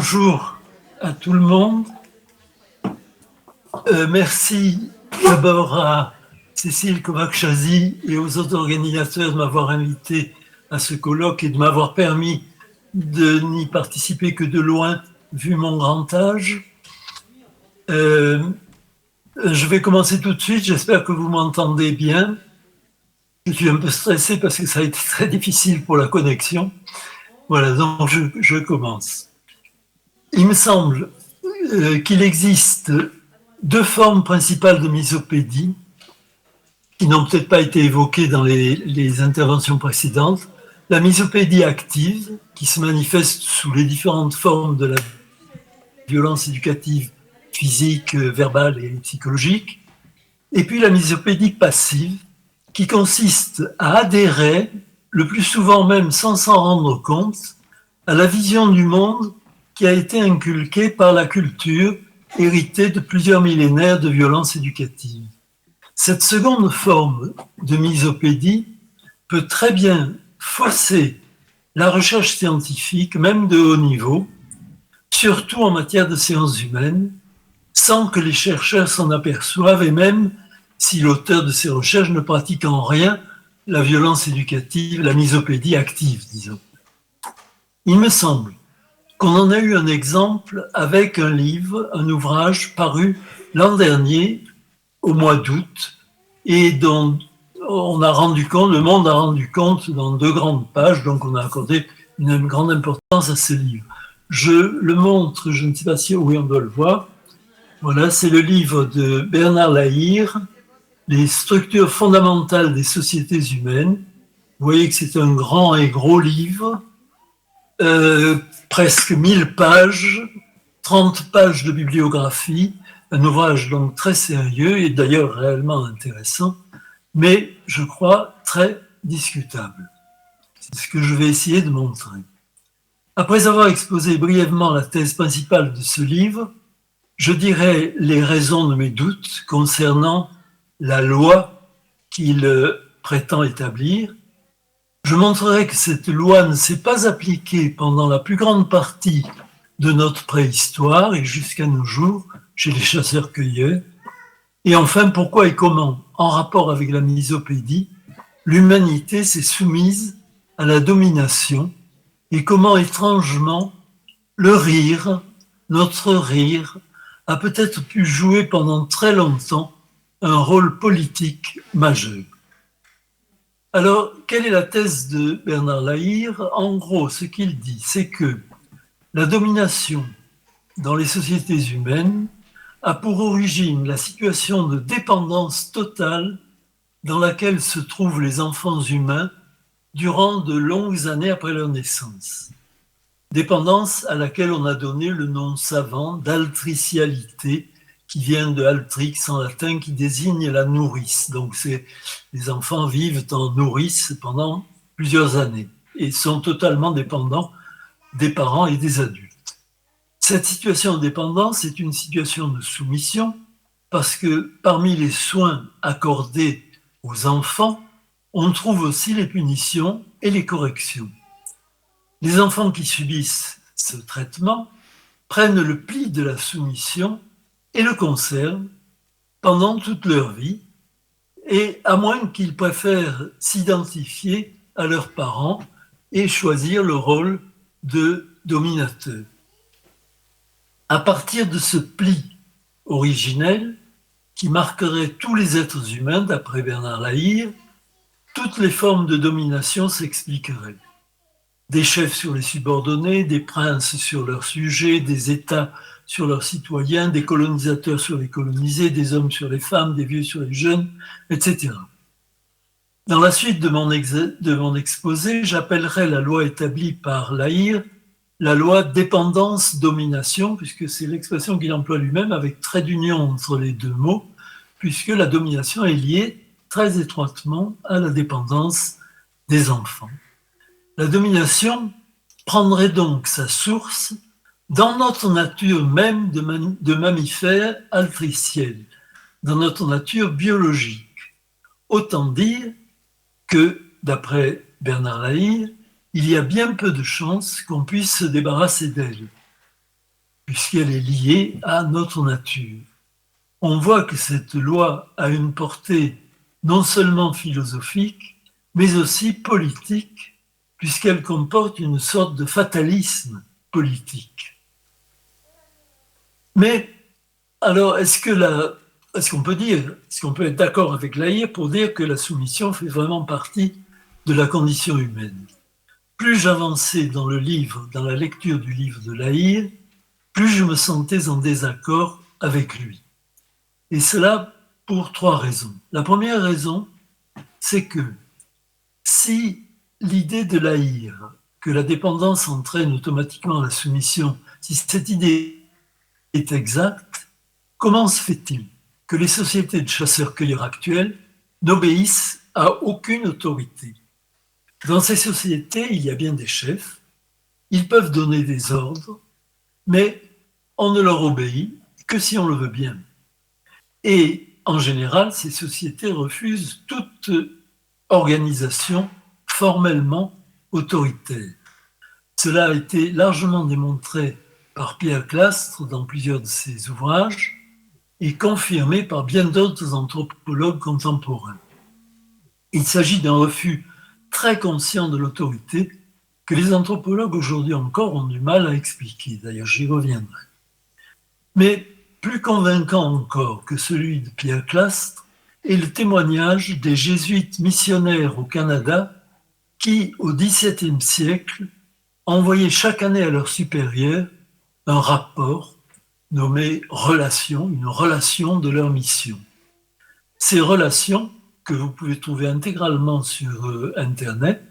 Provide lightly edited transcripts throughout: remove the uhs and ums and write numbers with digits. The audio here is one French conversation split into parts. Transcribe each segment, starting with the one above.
Bonjour à tout le monde. Merci d'abord à Cécile Kovacs-Chazy et aux autres organisateurs de m'avoir invité à ce colloque et de m'avoir permis de n'y participer que de loin, vu mon grand âge. Je vais commencer tout de suite, j'espère que vous m'entendez bien. Je suis un peu stressé parce que ça a été très difficile pour la connexion. Voilà, donc je commence. Il me semble qu'il existe deux formes principales de misopédie qui n'ont peut-être pas été évoquées dans les interventions précédentes. La misopédie active, qui se manifeste sous les différentes formes de la violence éducative, physique, verbale et psychologique. Et puis la misopédie passive, qui consiste à adhérer, le plus souvent même sans s'en rendre compte, à la vision du monde qui a été inculquée par la culture héritée de plusieurs millénaires de violence éducative. Cette seconde forme de misopédie peut très bien fausser la recherche scientifique, même de haut niveau, surtout en matière de sciences humaines, sans que les chercheurs s'en aperçoivent et même si l'auteur de ces recherches ne pratique en rien la violence éducative, la misopédie active, disons. Il me semble qu'on en a eu un exemple avec un livre, un ouvrage paru l'an dernier, au mois d'août, et dont on a rendu compte, le monde a rendu compte dans 2 grandes pages, donc on a accordé une grande importance à ce livre. Je le montre, je ne sais pas si oui, on doit le voir. Voilà, c'est le livre de Bernard Lahire, Les structures fondamentales des sociétés humaines. Vous voyez que c'est un grand et gros livre, presque 1000 pages, 30 pages de bibliographie, un ouvrage donc très sérieux et d'ailleurs réellement intéressant, mais je crois très discutable. C'est ce que je vais essayer de montrer. Après avoir exposé brièvement la thèse principale de ce livre, je dirai les raisons de mes doutes concernant la loi qu'il prétend établir. Je montrerai que cette loi ne s'est pas appliquée pendant la plus grande partie de notre préhistoire et jusqu'à nos jours, chez les chasseurs-cueilleurs. Et enfin, pourquoi et comment, en rapport avec la misopédie, l'humanité s'est soumise à la domination et comment, étrangement, le rire, notre rire, a peut-être pu jouer pendant très longtemps un rôle politique majeur. Alors, quelle est la thèse de Bernard Lahire? En gros, ce qu'il dit, c'est que la domination dans les sociétés humaines a pour origine la situation de dépendance totale dans laquelle se trouvent les enfants humains durant de longues années après leur naissance. Dépendance à laquelle on a donné le nom savant d'altricialité, qui vient de altrix en latin, qui désigne la nourrice. Donc les enfants vivent en nourrice pendant plusieurs années et sont totalement dépendants des parents et des adultes. Cette situation de dépendance est une situation de soumission parce que parmi les soins accordés aux enfants, on trouve aussi les punitions et les corrections. Les enfants qui subissent ce traitement prennent le pli de la soumission et le conservent pendant toute leur vie, et à moins qu'ils préfèrent s'identifier à leurs parents et choisir le rôle de dominateur. À partir de ce pli originel qui marquerait tous les êtres humains, d'après Bernard Lahire, toutes les formes de domination s'expliqueraient. Des chefs sur les subordonnés, des princes sur leurs sujets, des États sur leurs citoyens, des colonisateurs sur les colonisés, des hommes sur les femmes, des vieux sur les jeunes, etc. Dans la suite de mon exposé, j'appellerai la loi établie par Lahire la loi dépendance-domination, puisque c'est l'expression qu'il emploie lui-même avec trait d'union entre les deux mots, puisque la domination est liée très étroitement à la dépendance des enfants. La domination prendrait donc sa source dans notre nature même de mammifères altriciels, dans notre nature biologique. Autant dire que, d'après Bernard Lahire, il y a bien peu de chances qu'on puisse se débarrasser d'elle. puisqu'elle est liée à notre nature. On voit que cette loi a une portée non seulement philosophique, mais aussi politique, puisqu'elle comporte une sorte de fatalisme politique. Mais alors, est-ce qu'on peut être d'accord avec Lahire pour dire que la soumission fait vraiment partie de la condition humaine? Plus j'avançais dans la lecture du livre de Lahire, plus je me sentais en désaccord avec lui. Et cela pour 3 raisons. La première raison, c'est que si l'idée de Lahire, que la dépendance entraîne automatiquement la soumission, si cette idée est exacte, comment se fait-il que les sociétés de chasseurs-cueilleurs actuelles n'obéissent à aucune autorité? Dans ces sociétés, il y a bien des chefs, ils peuvent donner des ordres, mais on ne leur obéit que si on le veut bien. Et en général, ces sociétés refusent toute organisation formellement autoritaire. Cela a été largement démontré par Pierre Clastres dans plusieurs de ses ouvrages et confirmé par bien d'autres anthropologues contemporains. Il s'agit d'un refus très conscient de l'autorité que les anthropologues aujourd'hui encore ont du mal à expliquer. D'ailleurs, j'y reviendrai. Mais plus convaincant encore que celui de Pierre Clastres est le témoignage des jésuites missionnaires au Canada qui, au XVIIe siècle, envoyaient chaque année à leurs supérieurs un rapport nommé relation, une relation de leur mission. Ces relations, que vous pouvez trouver intégralement sur Internet,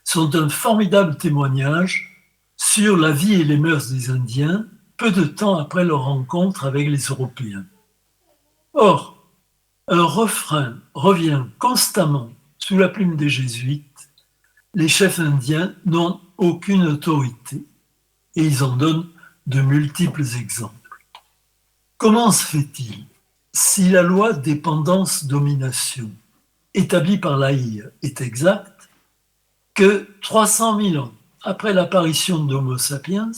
sont un formidable témoignage sur la vie et les mœurs des Indiens peu de temps après leur rencontre avec les Européens. Or, un refrain revient constamment sous la plume des jésuites: les chefs indiens n'ont aucune autorité, et ils en donnent de multiples exemples. Comment se fait-il, si la loi dépendance-domination établie par Lahire est exacte, que 300 000 ans après l'apparition d'Homo sapiens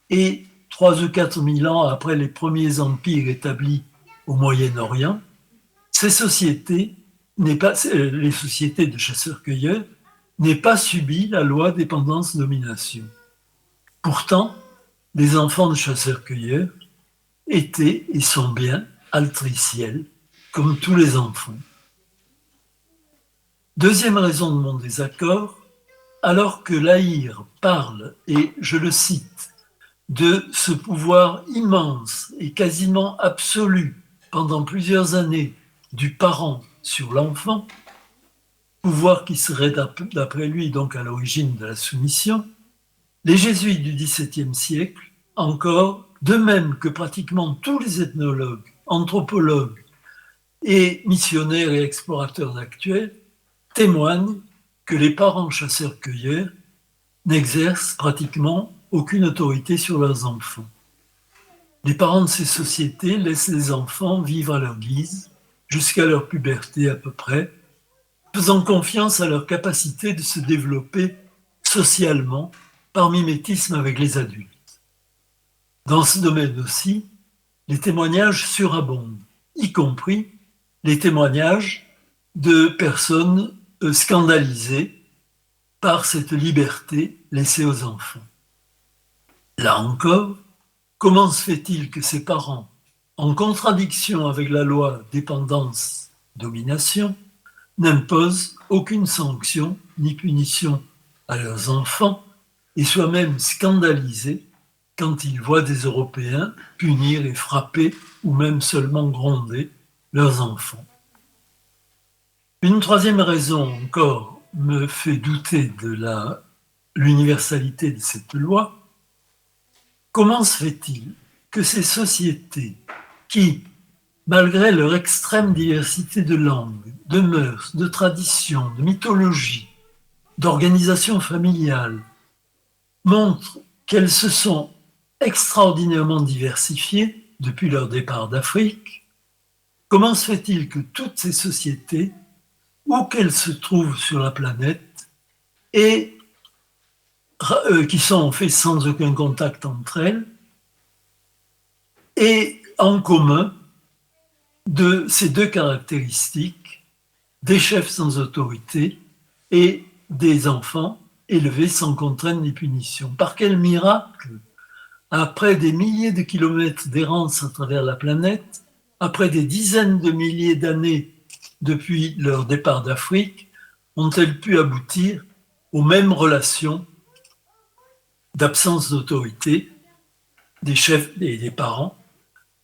et 3 ou 4 000 ans après les premiers empires établis au Moyen-Orient, les sociétés de chasseurs-cueilleurs n'aient pas subi la loi dépendance-domination. Pourtant, les enfants de chasseurs-cueilleurs étaient et sont bien altriciels, comme tous les enfants. Deuxième raison de mon désaccord, alors que Lahire parle, et je le cite, de ce pouvoir immense et quasiment absolu pendant plusieurs années du parent sur l'enfant, pouvoir qui serait d'après lui donc à l'origine de la soumission, les jésuites du XVIIe siècle, encore, de même que pratiquement tous les ethnologues, anthropologues et missionnaires et explorateurs actuels, témoignent que les parents chasseurs-cueilleurs n'exercent pratiquement aucune autorité sur leurs enfants. Les parents de ces sociétés laissent les enfants vivre à leur guise, jusqu'à leur puberté à peu près, faisant confiance à leur capacité de se développer socialement par mimétisme avec les adultes. Dans ce domaine aussi, les témoignages surabondent, y compris les témoignages de personnes scandalisées par cette liberté laissée aux enfants. Là encore, comment se fait-il que ces parents, en contradiction avec la loi dépendance-domination, n'imposent aucune sanction ni punition à leurs enfants et soient même scandalisés quand ils voient des Européens punir et frapper ou même seulement gronder leurs enfants? Une troisième raison encore me fait douter de l'universalité de cette loi. Comment se fait-il que ces sociétés qui, malgré leur extrême diversité de langues, de mœurs, de traditions, de mythologie, d'organisation familiale, montrent qu'elles se sont extraordinairement diversifiées depuis leur départ d'Afrique? Comment se fait-il que toutes ces sociétés, où qu'elles se trouvent sur la planète, et qui sont en fait sans aucun contact entre elles, et en commun de ces deux caractéristiques, des chefs sans autorité et des enfants élevés sans contrainte ni punition. Par quel miracle, après des milliers de kilomètres d'errance à travers la planète, après des dizaines de milliers d'années depuis leur départ d'Afrique, ont-elles pu aboutir aux mêmes relations d'absence d'autorité des chefs et des parents,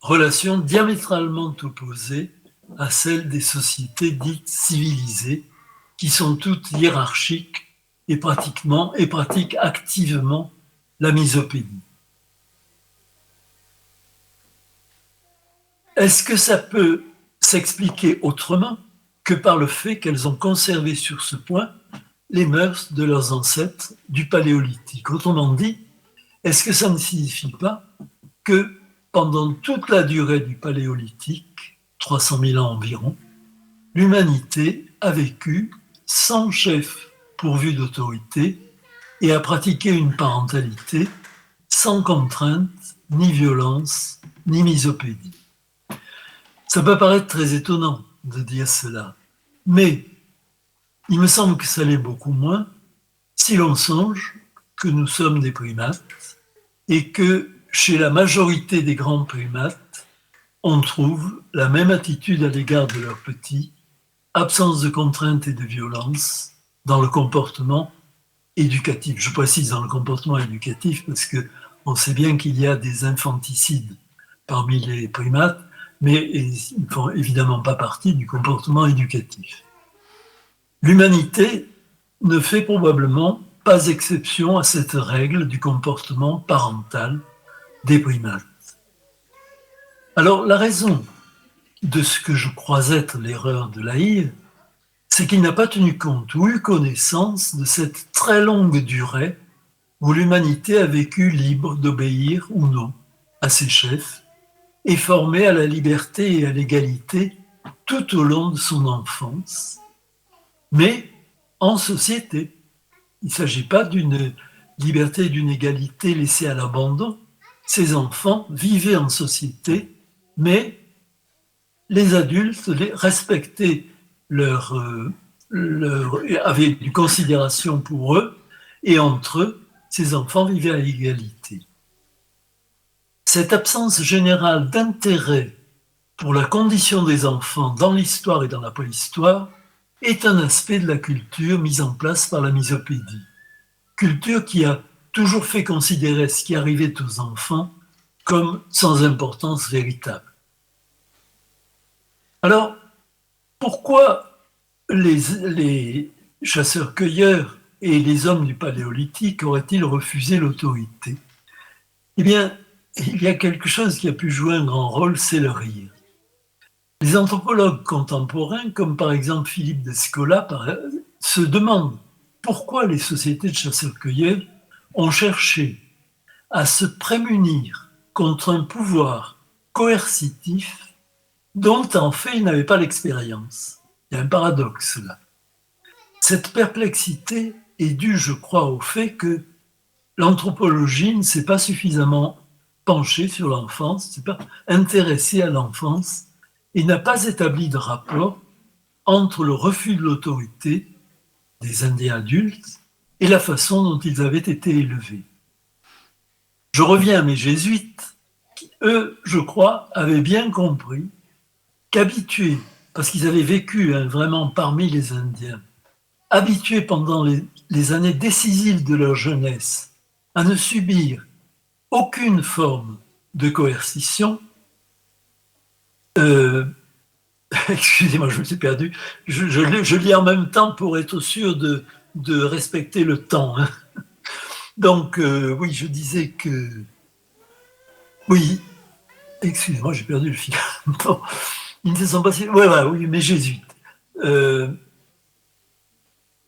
relations diamétralement opposées à celles des sociétés dites civilisées, qui sont toutes hiérarchiques et pratiquent activement la misopénie. Est-ce que ça peut s'expliquer autrement que par le fait qu'elles ont conservé sur ce point les mœurs de leurs ancêtres du Paléolithique? Autrement dit, est-ce que ça ne signifie pas que pendant toute la durée du Paléolithique, 300 000 ans environ, l'humanité a vécu sans chef pourvu d'autorité et a pratiqué une parentalité sans contrainte, ni violence, ni misopédie? Ça peut paraître très étonnant de dire cela, mais il me semble que ça l'est beaucoup moins si l'on songe que nous sommes des primates et que chez la majorité des grands primates, on trouve la même attitude à l'égard de leurs petits, absence de contrainte et de violence dans le comportement éducatif. Je précise dans le comportement éducatif parce qu'on sait bien qu'il y a des infanticides parmi les primates, mais ils ne font évidemment pas partie du comportement éducatif. L'humanité ne fait probablement pas exception à cette règle du comportement parental des primates. Alors, la raison de ce que je crois être l'erreur de Lahire, c'est qu'il n'a pas tenu compte ou eu connaissance de cette très longue durée où l'humanité a vécu libre d'obéir ou non à ses chefs et formée à la liberté et à l'égalité tout au long de son enfance, mais en société. Il ne s'agit pas d'une liberté et d'une égalité laissée à l'abandon. Ces enfants vivaient en société, mais les adultes respectaient avaient une considération pour eux, et entre eux, ces enfants vivaient à l'égalité. Cette absence générale d'intérêt pour la condition des enfants dans l'histoire et dans la préhistoire est un aspect de la culture mise en place par la misopédie. Culture qui a toujours fait considérer ce qui arrivait aux enfants comme sans importance véritable. Alors, pourquoi les chasseurs-cueilleurs et les hommes du Paléolithique auraient-ils refusé l'autorité? Eh bien, il y a quelque chose qui a pu jouer un grand rôle, c'est le rire. Les anthropologues contemporains, comme par exemple Philippe Descola, se demandent pourquoi les sociétés de chasseurs-cueilleurs ont cherché à se prémunir contre un pouvoir coercitif dont en fait ils n'avaient pas l'expérience. Il y a un paradoxe là. Cette perplexité est due, je crois, au fait que l'anthropologie ne s'est pas suffisamment penchée sur l'enfance, ne s'est pas intéressée à l'enfance et n'a pas établi de rapport entre le refus de l'autorité des Indiens adultes et la façon dont ils avaient été élevés. Je reviens à mes jésuites, qui, eux, je crois, avaient bien compris qu'habitués, parce qu'ils avaient vécu vraiment parmi les Indiens, habitués pendant les années décisives de leur jeunesse à ne subir aucune forme de coercition, excusez-moi, je me suis perdu, je lis en même temps pour être sûr de respecter le temps. Hein. Donc, oui, je disais que... Oui, excusez-moi, j'ai perdu le fil. Non, ils ne se sont pas... Oui, mes jésuites.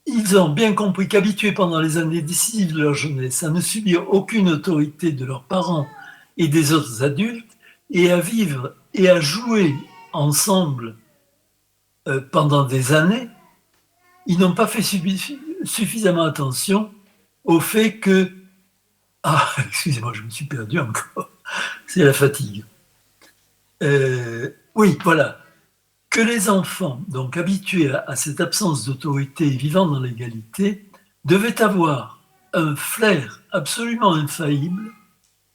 Ils ont bien compris qu'habitués pendant les années décisives de leur jeunesse à ne subir aucune autorité de leurs parents et des autres adultes, et à vivre et à jouer ensemble pendant des années, ils n'ont pas fait suffisamment attention au fait que... Ah, excusez-moi, je me suis perdu encore. C'est la fatigue. Oui, voilà. Que les enfants, donc habitués à cette absence d'autorité et vivant dans l'égalité, devaient avoir un flair absolument infaillible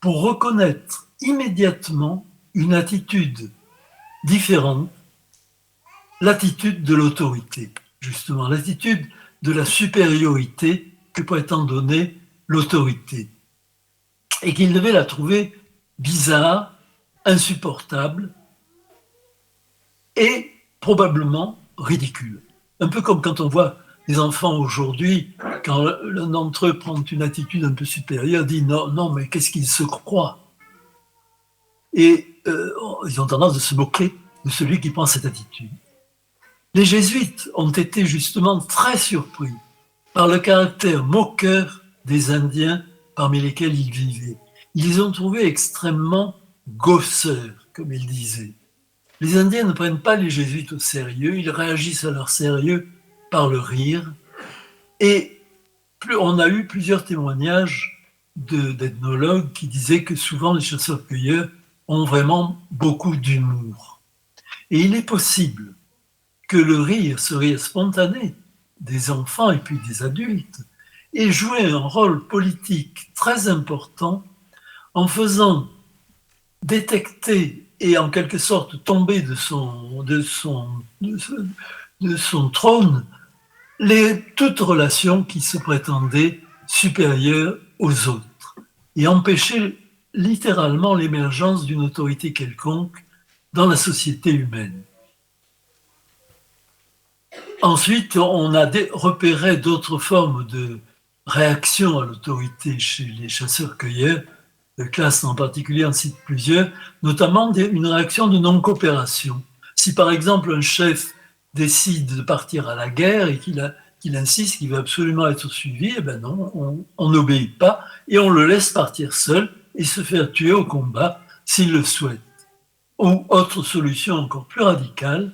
pour reconnaître immédiatement une attitude différente, l'attitude de l'autorité, justement, l'attitude de la supériorité que prétend donner l'autorité. Et qu'ils devaient la trouver bizarre, insupportable et probablement ridicule. Un peu comme quand on voit les enfants aujourd'hui, quand l'un d'entre eux prend une attitude un peu supérieure, dit non, non, mais qu'est-ce qu'il se croit? Et ils ont tendance à se moquer de celui qui prend cette attitude. Les jésuites ont été justement très surpris par le caractère moqueur des Indiens parmi lesquels ils vivaient. Ils les ont trouvés extrêmement gosseurs, comme ils disaient. Les Indiens ne prennent pas les jésuites au sérieux, ils réagissent à leur sérieux par le rire. Et on a eu plusieurs témoignages d'ethnologues qui disaient que souvent les chasseurs-cueilleurs ont vraiment beaucoup d'humour. Et il est possible que le rire, ce rire spontané des enfants et puis des adultes, ait joué un rôle politique très important en faisant détecter et en quelque sorte tomber de son trône toute relation qui se prétendait supérieure aux autres et empêcher littéralement l'émergence d'une autorité quelconque dans la société humaine. Ensuite, on a repéré d'autres formes de réaction à l'autorité chez les chasseurs-cueilleurs. Le Classe en particulier en cite plusieurs, notamment une réaction de non-coopération. Si par exemple un chef décide de partir à la guerre et qu'il insiste qu'il veut absolument être suivi, eh ben non, on n'obéit pas et on le laisse partir seul et se faire tuer au combat s'il le souhaite. Ou autre solution encore plus radicale,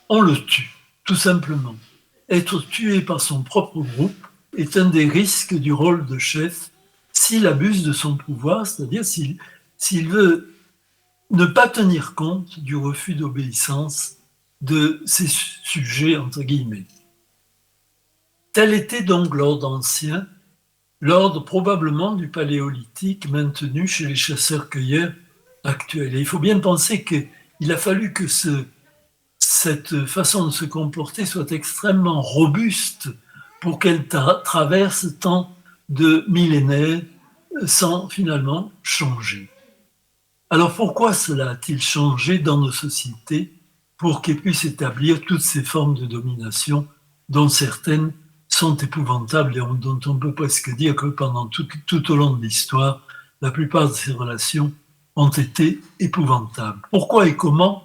on le tue, tout simplement. Être tué par son propre groupe est un des risques du rôle de chef s'il abuse de son pouvoir, c'est-à-dire s'il veut ne pas tenir compte du refus d'obéissance de ses sujets, entre guillemets. Tel était donc l'ordre ancien, l'ordre probablement du paléolithique maintenu chez les chasseurs-cueilleurs actuels. Et il faut bien penser qu'il a fallu que cette façon de se comporter soit extrêmement robuste pour qu'elle traverse tant de millénaires sans finalement changer. Alors pourquoi cela a-t-il changé dans nos sociétés pour qu'elles puissent établir toutes ces formes de domination dont certaines sont épouvantables et dont on peut presque dire que pendant tout au long de l'histoire, la plupart de ces relations ont été épouvantables. Pourquoi et comment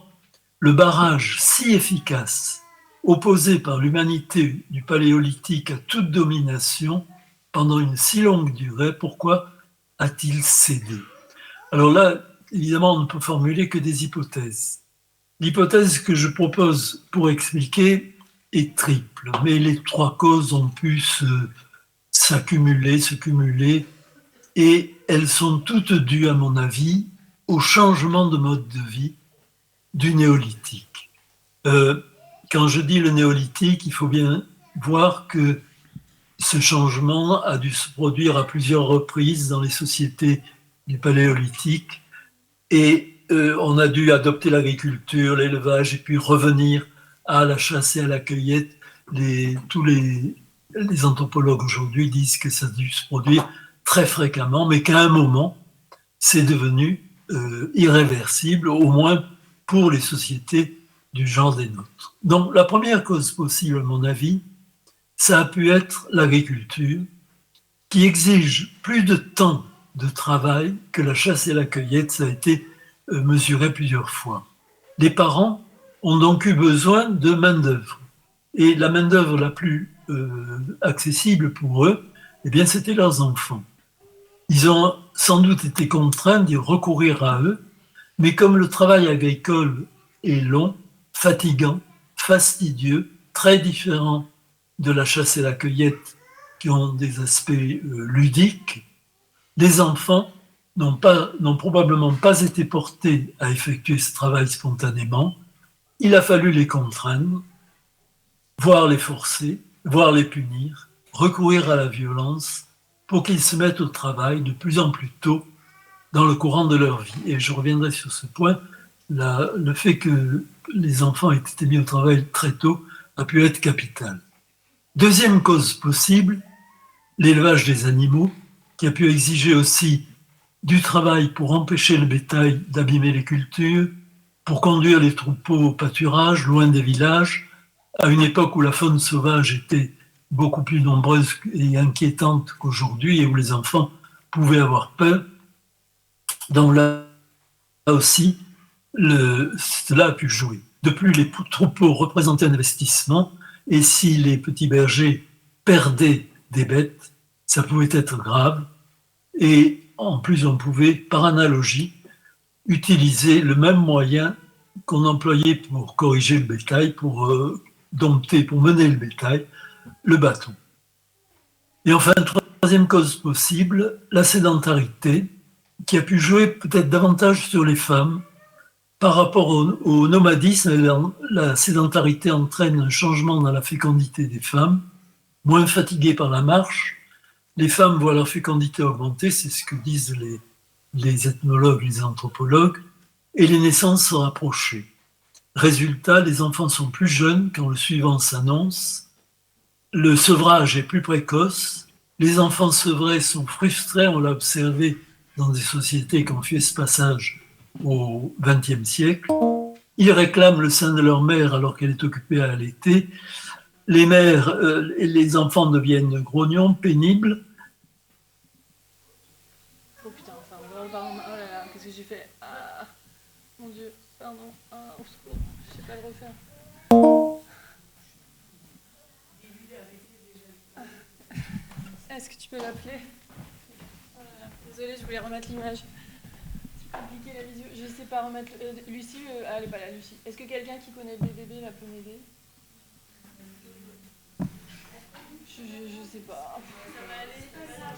le barrage si efficace opposé par l'humanité du paléolithique à toute domination pendant une si longue durée, pourquoi a-t-il cédé? Alors là, évidemment, on ne peut formuler que des hypothèses. L'hypothèse que je propose pour expliquer est triple, mais les trois causes ont pu se cumuler, et elles sont toutes dues, à mon avis, au changement de mode de vie du néolithique. Quand je dis le néolithique, il faut bien voir que ce changement a dû se produire à plusieurs reprises dans les sociétés du paléolithique et on a dû adopter l'agriculture, l'élevage et puis revenir à la chasse et à la cueillette. Tous les anthropologues aujourd'hui disent que ça a dû se produire très fréquemment, mais qu'à un moment, c'est devenu irréversible, au moins pour les sociétés du genre des nôtres. Donc la première cause possible, à mon avis, ça a pu être l'agriculture, qui exige plus de temps de travail que la chasse et la cueillette, ça a été mesuré plusieurs fois. Les parents ont donc eu besoin de main-d'œuvre. Et la main-d'œuvre la plus accessible pour eux, eh bien, c'était leurs enfants. Ils ont sans doute été contraints d'y recourir à eux, mais comme le travail agricole est long, fatigant, fastidieux, très différent de la chasse et la cueillette qui ont des aspects ludiques, les enfants n'ont probablement pas été portés à effectuer ce travail spontanément. Il a fallu les contraindre, voire les forcer, voire les punir, recourir à la violence pour qu'ils se mettent au travail de plus en plus tôt dans le courant de leur vie. Et je reviendrai sur ce point. Le fait que les enfants aient été mis au travail très tôt a pu être capital. Deuxième cause possible, l'élevage des animaux, qui a pu exiger aussi du travail pour empêcher le bétail d'abîmer les cultures, pour conduire les troupeaux au pâturage, loin des villages, à une époque où la faune sauvage était beaucoup plus nombreuse et inquiétante qu'aujourd'hui, et où les enfants pouvaient avoir peur. Donc là aussi, cela a pu jouer. De plus, les troupeaux représentaient un investissement, et si les petits bergers perdaient des bêtes, ça pouvait être grave. Et en plus, on pouvait, par analogie, utiliser le même moyen qu'on employait pour corriger le bétail, pour dompter, pour mener le bétail, le bâton. Et enfin, troisième cause possible, la sédentarité, qui a pu jouer peut-être davantage sur les femmes. Par rapport au nomadisme, la sédentarité entraîne un changement dans la fécondité des femmes, moins fatiguées par la marche. Les femmes voient leur fécondité augmenter, c'est ce que disent les ethnologues, les anthropologues, et les naissances se rapprocher. Résultat, les enfants sont plus jeunes quand le suivant s'annonce, le sevrage est plus précoce, les enfants sevrés sont frustrés, on l'a observé dans des sociétés qui ont fait ce passage au XXe siècle. Ils réclament le sein de leur mère alors qu'elle est occupée à allaiter. Les mères et les enfants deviennent grognons, pénibles. Oh putain, pardon, oh là là, qu'est-ce que j'ai fait? Ah, mon Dieu, pardon, ah, au secours, je sais pas le refaire. Ah. Est-ce que tu peux l'appeler? Oh là là, désolée, je voulais remettre l'image. C'est compliqué la visio, je sais pas remettre. Lucie, ah, elle est pas là, Lucie. Est-ce que quelqu'un qui connaît le bébé là peut m'aider? Je sais pas.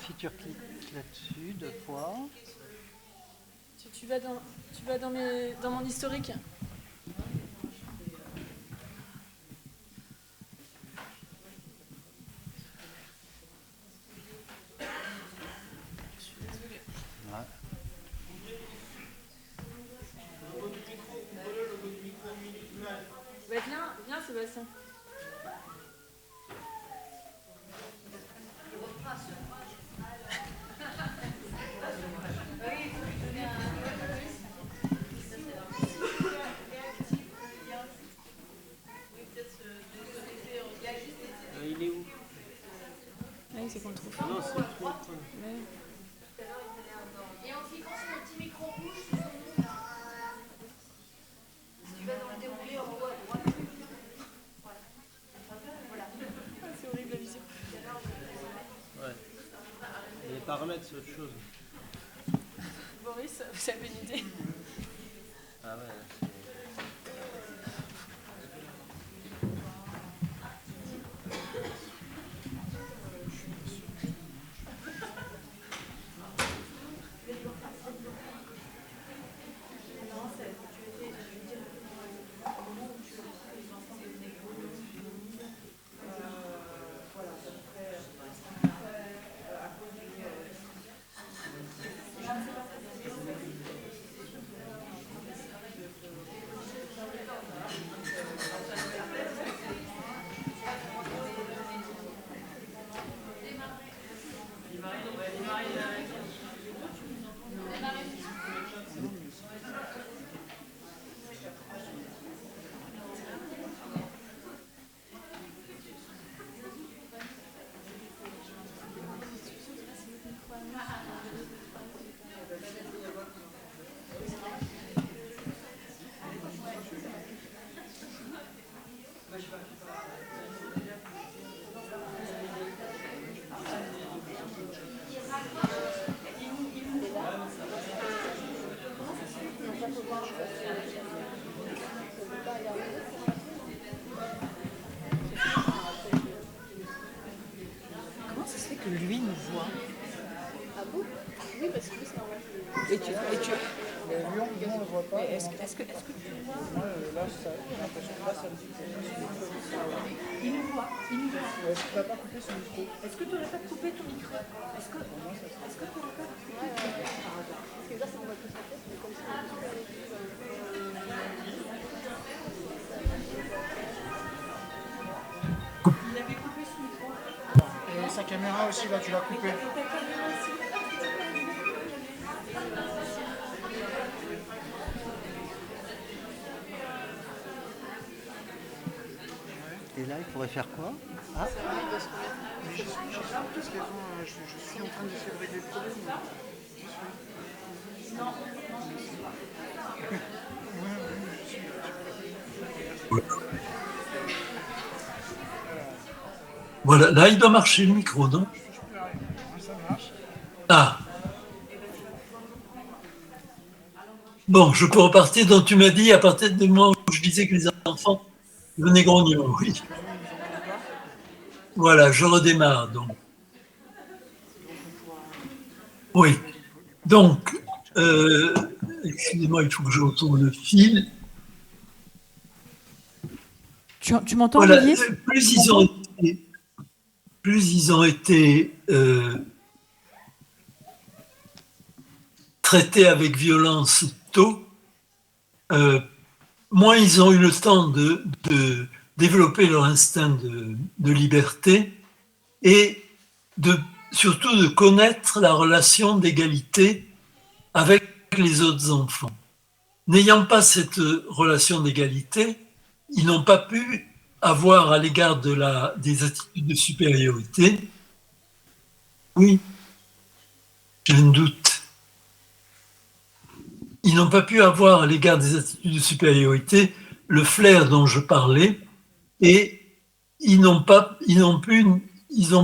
Si tu cliques là-dessus, 2 fois. Tu vas dans mon historique. Ouais. Bah, viens Sébastien. Il est où? Ah oui, c'est qu'on le trouve. Non, c'est le truc. Ouais. Et en cliquant sur le petit micro rouge, tu vas dans le déroulé en haut à droite. C'est horrible la vision. Ouais. Les paramètres, c'est autre chose. Boris, vous avez une idée? Ah ouais. Comment ça se fait que lui nous voit? Ah bon? Oui, parce que c'est normal. Mais Lyon, on ne le voit pas. Est-ce que tu le vois? Là, j'ai l'impression que là, ça me dit que il nous voit. Est-ce que tu n'as pas coupé son micro? Est-ce que tu n'aurais pas coupé ton micro? Est-ce que tu n'aurais pas coupé ton micro? Parce que là, ça me voit tout sa tête, mais comme ça, on peut il avait coupé son micro. Et sa caméra aussi, là, tu l'as coupé. Et là, il pourrait faire quoi? Ah. Je suis en train d'essayer de régler le problème. Voilà, là il doit marcher le micro, non? Ça marche. Ah. Bon, je peux repartir. Donc tu m'as dit à partir du moment où je disais que les enfants venaient grognon, oui. Voilà, je redémarre donc. Oui. Donc, excusez-moi, il faut que je retourne le fil. Tu m'entends, Voilà, Olivier? plus ils ont été traités avec violence tôt, moins ils ont eu le temps de développer leur instinct de liberté et surtout de connaître la relation d'égalité avec les autres enfants. N'ayant pas cette relation d'égalité, ils n'ont pas pu avoir à l'égard des attitudes de supériorité. Oui, j'ai un doute. Ils n'ont pas pu avoir à l'égard des attitudes de supériorité le flair dont je parlais, et ils ont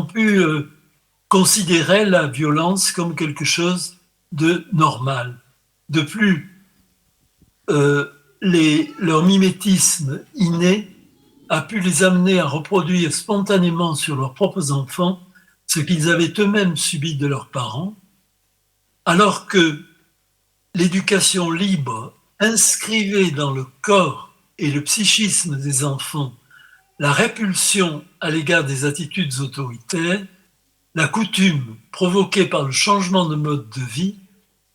pu considérer la violence comme quelque chose de normal. De plus, leur mimétisme inné a pu les amener à reproduire spontanément sur leurs propres enfants ce qu'ils avaient eux-mêmes subi de leurs parents, alors que l'éducation libre inscrivait dans le corps et le psychisme des enfants la répulsion à l'égard des attitudes autoritaires. La coutume provoquée par le changement de mode de vie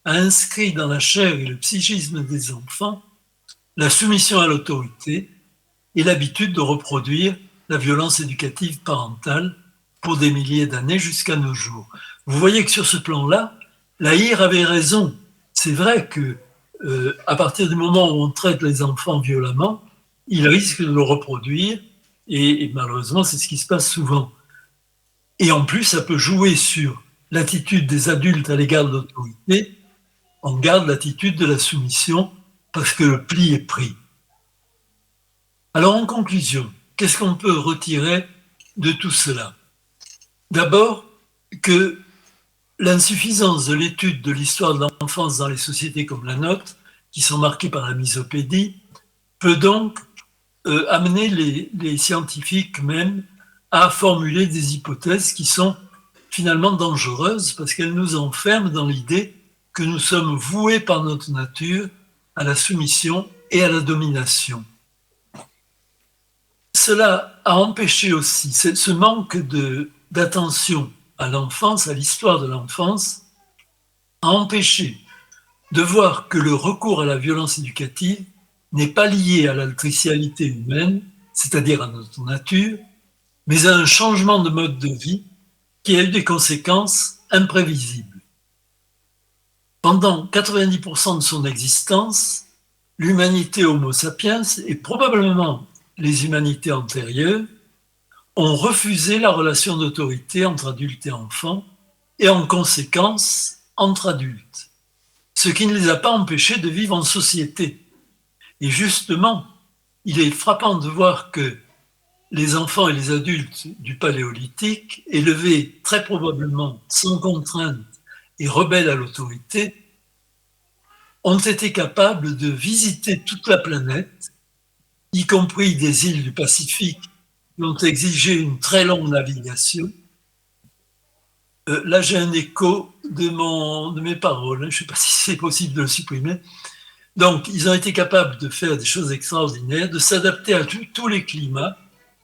a inscrit dans la chair et le psychisme des enfants la soumission à l'autorité et l'habitude de reproduire la violence éducative parentale pour des milliers d'années jusqu'à nos jours. Vous voyez que sur ce plan-là, Lahire avait raison. C'est vrai que à partir du moment où on traite les enfants violemment, ils risquent de le reproduire et malheureusement, c'est ce qui se passe souvent. Et en plus, ça peut jouer sur l'attitude des adultes à l'égard de l'autorité. On garde l'attitude de la soumission parce que le pli est pris. Alors, en conclusion, qu'est-ce qu'on peut retirer de tout cela? D'abord, que l'insuffisance de l'étude de l'histoire de l'enfance dans les sociétés comme la nôtre, qui sont marquées par la misopédie, peut donc amener les scientifiques même à formuler des hypothèses qui sont finalement dangereuses parce qu'elles nous enferment dans l'idée que nous sommes voués par notre nature à la soumission et à la domination. Cela a empêché aussi, ce manque d'attention à l'enfance, à l'histoire de l'enfance, a empêché de voir que le recours à la violence éducative n'est pas lié à l'altricialité humaine, c'est-à-dire à notre nature, mais à un changement de mode de vie qui a eu des conséquences imprévisibles. Pendant 90% de son existence, l'humanité Homo sapiens et probablement les humanités antérieures ont refusé la relation d'autorité entre adultes et enfants et en conséquence entre adultes, ce qui ne les a pas empêchés de vivre en société. Et justement, il est frappant de voir que les enfants et les adultes du Paléolithique, élevés très probablement sans contrainte et rebelles à l'autorité, ont été capables de visiter toute la planète, y compris des îles du Pacifique qui ont exigé une très longue navigation, là, j'ai un écho de mes paroles. Je ne sais pas si c'est possible de le supprimer. Donc, ils ont été capables de faire des choses extraordinaires, de s'adapter à tous les climats,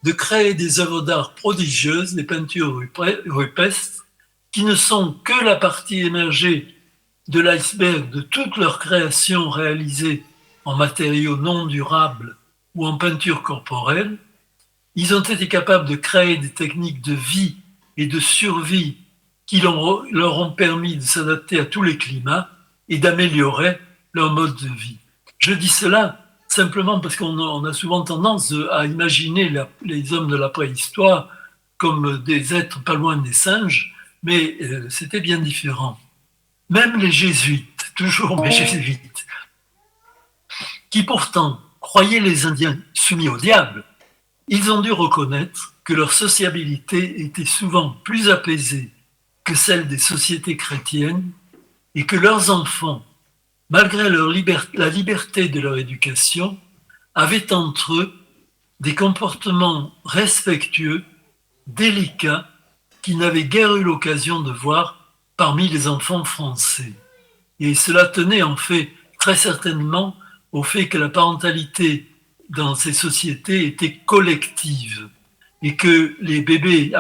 de créer des œuvres d'art prodigieuses, des peintures rupestres, qui ne sont que la partie émergée de l'iceberg de toute leur création réalisée en matériaux non durables ou en peinture corporelle. Ils ont été capables de créer des techniques de vie et de survie qui leur ont permis de s'adapter à tous les climats et d'améliorer leur mode de vie. Je dis cela simplement parce qu'on a souvent tendance à imaginer les hommes de la préhistoire comme des êtres pas loin des singes, mais c'était bien différent. Même les jésuites, toujours mes jésuites, qui pourtant croyaient les Indiens soumis au diable, ils ont dû reconnaître que leur sociabilité était souvent plus apaisée que celle des sociétés chrétiennes et que leurs enfants, malgré la liberté de leur éducation, avaient entre eux des comportements respectueux, délicats, qu'ils n'avaient guère eu l'occasion de voir parmi les enfants français. Et cela tenait en fait très certainement au fait que la parentalité dans ces sociétés était collective et que les bébés,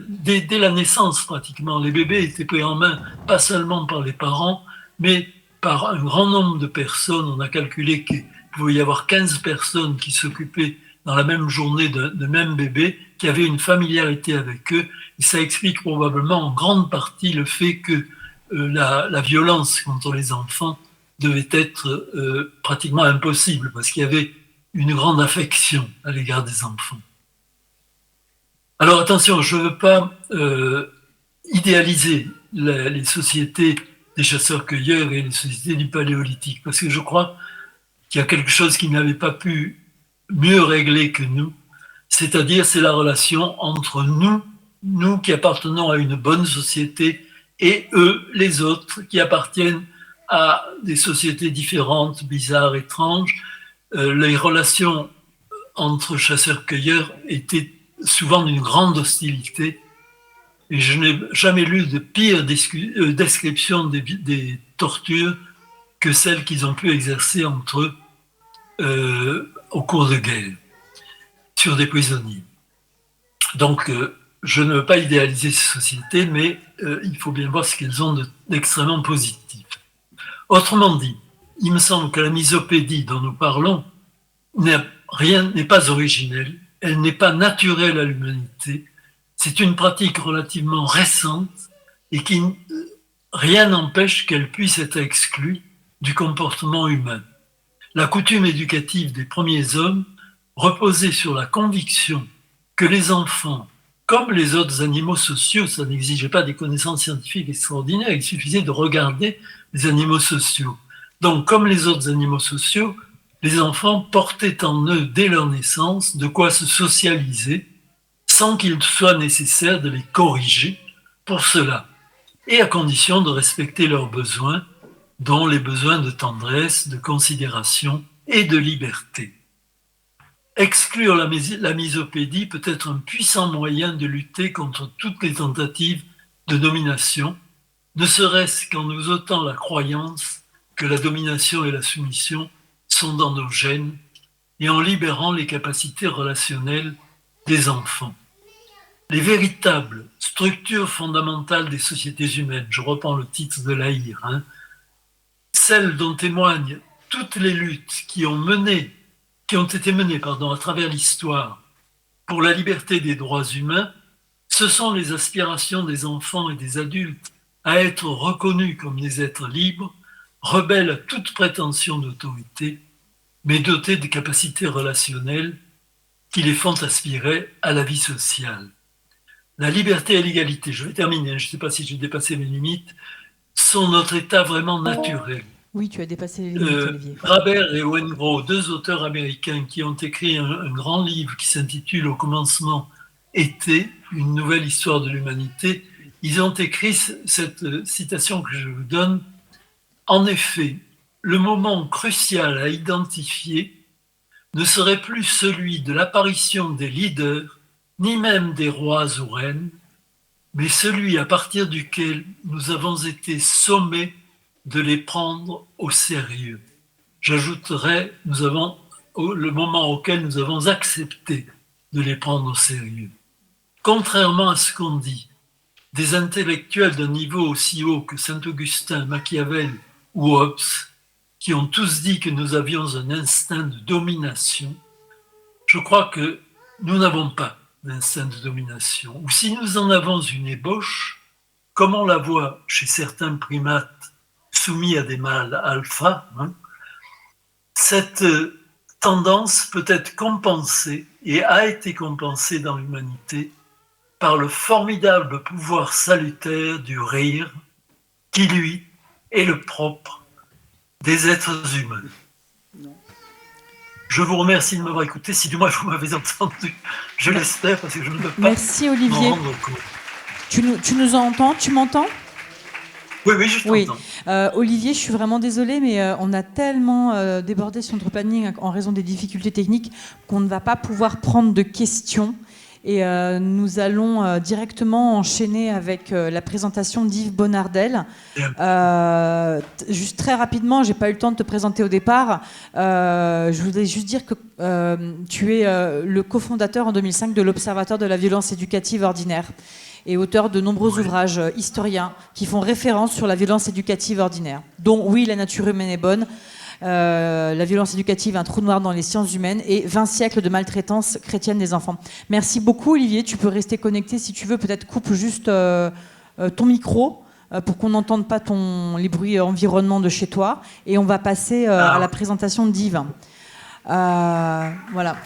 dès la naissance pratiquement, les bébés étaient pris en main pas seulement par les parents, mais par un grand nombre de personnes. On a calculé qu'il pouvait y avoir 15 personnes qui s'occupaient dans la même journée de même bébé, qui avaient une familiarité avec eux. Et ça explique probablement en grande partie le fait que la violence contre les enfants devait être pratiquement impossible, parce qu'il y avait une grande affection à l'égard des enfants. Alors attention, je ne veux pas idéaliser les sociétés des chasseurs-cueilleurs et les sociétés du Paléolithique, parce que je crois qu'il y a quelque chose qu'ils n'avaient pas pu mieux régler que nous, c'est-à-dire c'est la relation entre nous qui appartenons à une bonne société, et eux, les autres, qui appartiennent à des sociétés différentes, bizarres, étranges. Les relations entre chasseurs-cueilleurs étaient souvent d'une grande hostilité, et je n'ai jamais lu de pire description des tortures que celles qu'ils ont pu exercer entre eux au cours de guerre sur des prisonniers. Donc, je ne veux pas idéaliser ces sociétés, mais il faut bien voir ce qu'elles ont d'extrêmement positif. Autrement dit, il me semble que la misopédie dont nous parlons n'est pas originelle, elle n'est pas naturelle à l'humanité, c'est une pratique relativement récente et rien n'empêche qu'elle puisse être exclue du comportement humain. La coutume éducative des premiers hommes reposait sur la conviction que les enfants, comme les autres animaux sociaux, ça n'exigeait pas des connaissances scientifiques extraordinaires, il suffisait de regarder les animaux sociaux. Donc, comme les autres animaux sociaux, les enfants portaient en eux, dès leur naissance, de quoi se socialiser, sans qu'il soit nécessaire de les corriger pour cela, et à condition de respecter leurs besoins, dont les besoins de tendresse, de considération et de liberté. Exclure la misopédie peut être un puissant moyen de lutter contre toutes les tentatives de domination, ne serait-ce qu'en nous ôtant la croyance que la domination et la soumission sont dans nos gènes et en libérant les capacités relationnelles des enfants. Les véritables structures fondamentales des sociétés humaines, je reprends le titre de l'Aïr, celles dont témoignent toutes les luttes qui ont été menées à travers l'histoire pour la liberté des droits humains, ce sont les aspirations des enfants et des adultes à être reconnus comme des êtres libres, rebelles à toute prétention d'autorité, mais dotés de capacités relationnelles qui les font aspirer à la vie sociale. La liberté et l'égalité, je vais terminer, je ne sais pas si j'ai dépassé mes limites, sont notre état vraiment naturel. Oui, tu as dépassé les limites, Olivier. Graeber et Owen Grau, deux auteurs américains qui ont écrit un grand livre qui s'intitule « Au commencement était une nouvelle histoire de l'humanité », ils ont écrit cette citation que je vous donne. En effet, le moment crucial à identifier ne serait plus celui de l'apparition des leaders, ni même des rois ou reines, mais celui à partir duquel nous avons été sommés de les prendre au sérieux. J'ajouterais, le moment auquel nous avons accepté de les prendre au sérieux. Contrairement à ce qu'on dit, des intellectuels d'un niveau aussi haut que Saint-Augustin, Machiavel ou Hobbes, qui ont tous dit que nous avions un instinct de domination, je crois que nous n'avons pas d'instinct de domination. Ou si nous en avons une ébauche, comme on la voit chez certains primates soumis à des mâles alpha, cette tendance peut être compensée et a été compensée dans l'humanité par le formidable pouvoir salutaire du rire qui, lui, est le propre des êtres humains. Je vous remercie de m'avoir écouté, si du moins vous m'avez entendu, je l'espère, parce que je ne peux pas Merci Olivier. m'en rendre compte. Tu nous entends? Tu m'entends? Oui, je t'entends. Olivier, je suis vraiment désolée, mais on a tellement débordé sur notre planning en raison des difficultés techniques qu'on ne va pas pouvoir prendre de questions. Et nous allons directement enchaîner avec la présentation d'Yves Bonnardel. Juste très rapidement, j'ai pas eu le temps de te présenter au départ. Je voudrais juste dire que tu es le cofondateur en 2005 de l'Observatoire de la violence éducative ordinaire et auteur de nombreux ouvrages historiens qui font référence sur la violence éducative ordinaire, dont Oui, la nature humaine est bonne, la violence éducative, un trou noir dans les sciences humaines et 20 siècles de maltraitance chrétienne des enfants. Merci beaucoup Olivier, tu peux rester connecté si tu veux, peut-être coupe juste ton micro pour qu'on n'entende pas les bruits environnement de chez toi et on va passer à la présentation d'Yves. Voilà.